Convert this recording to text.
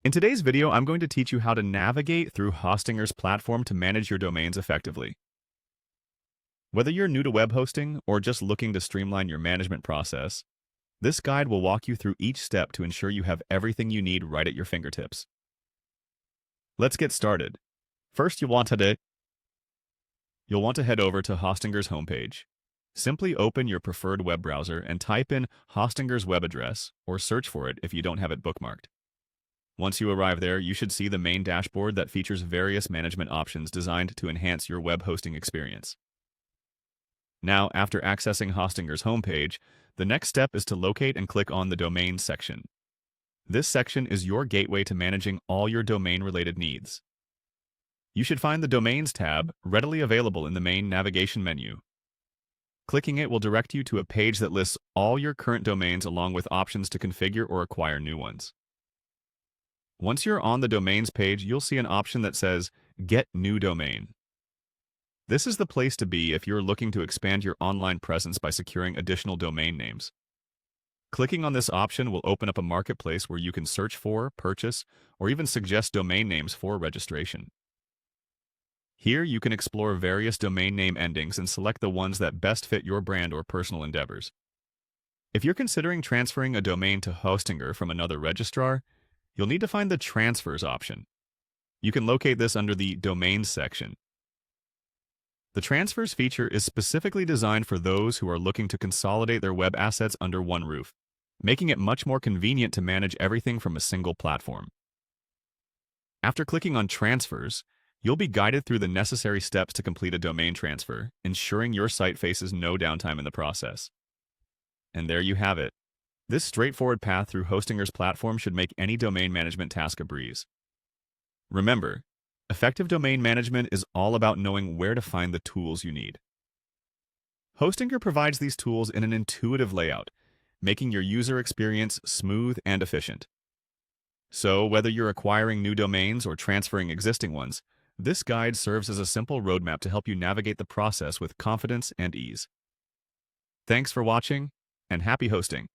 In today's video, I'm going to teach you how to navigate through Hostinger's platform to manage your domains effectively. Whether you're new to web hosting or just looking to streamline your management process, this guide will walk you through each step to ensure you have everything you need right at your fingertips. Let's get started. First, you'll want to head over to Hostinger's homepage. Simply open your preferred web browser and type in Hostinger's web address or search for it if you don't have it bookmarked. Once you arrive there, you should see the main dashboard that features various management options designed to enhance your web hosting experience. Now, after accessing Hostinger's homepage, the next step is to locate and click on the Domains section. This section is your gateway to managing all your domain-related needs. You should find the Domains tab readily available in the main navigation menu. Clicking it will direct you to a page that lists all your current domains along with options to configure or acquire new ones. Once you're on the Domains page, you'll see an option that says Get New Domain. This is the place to be if you're looking to expand your online presence by securing additional domain names. Clicking on this option will open up a marketplace where you can search for, purchase, or even suggest domain names for registration. Here, you can explore various domain name endings and select the ones that best fit your brand or personal endeavors. If you're considering transferring a domain to Hostinger from another registrar, you'll need to find the Transfers option. You can locate this under the Domains section. The Transfers feature is specifically designed for those who are looking to consolidate their web assets under one roof, making it much more convenient to manage everything from a single platform. After clicking on Transfers, you'll be guided through the necessary steps to complete a domain transfer, ensuring your site faces no downtime in the process. And there you have it. This straightforward path through Hostinger's platform should make any domain management task a breeze. Remember, effective domain management is all about knowing where to find the tools you need. Hostinger provides these tools in an intuitive layout, making your user experience smooth and efficient. So, whether you're acquiring new domains or transferring existing ones, this guide serves as a simple roadmap to help you navigate the process with confidence and ease. Thanks for watching, and happy hosting!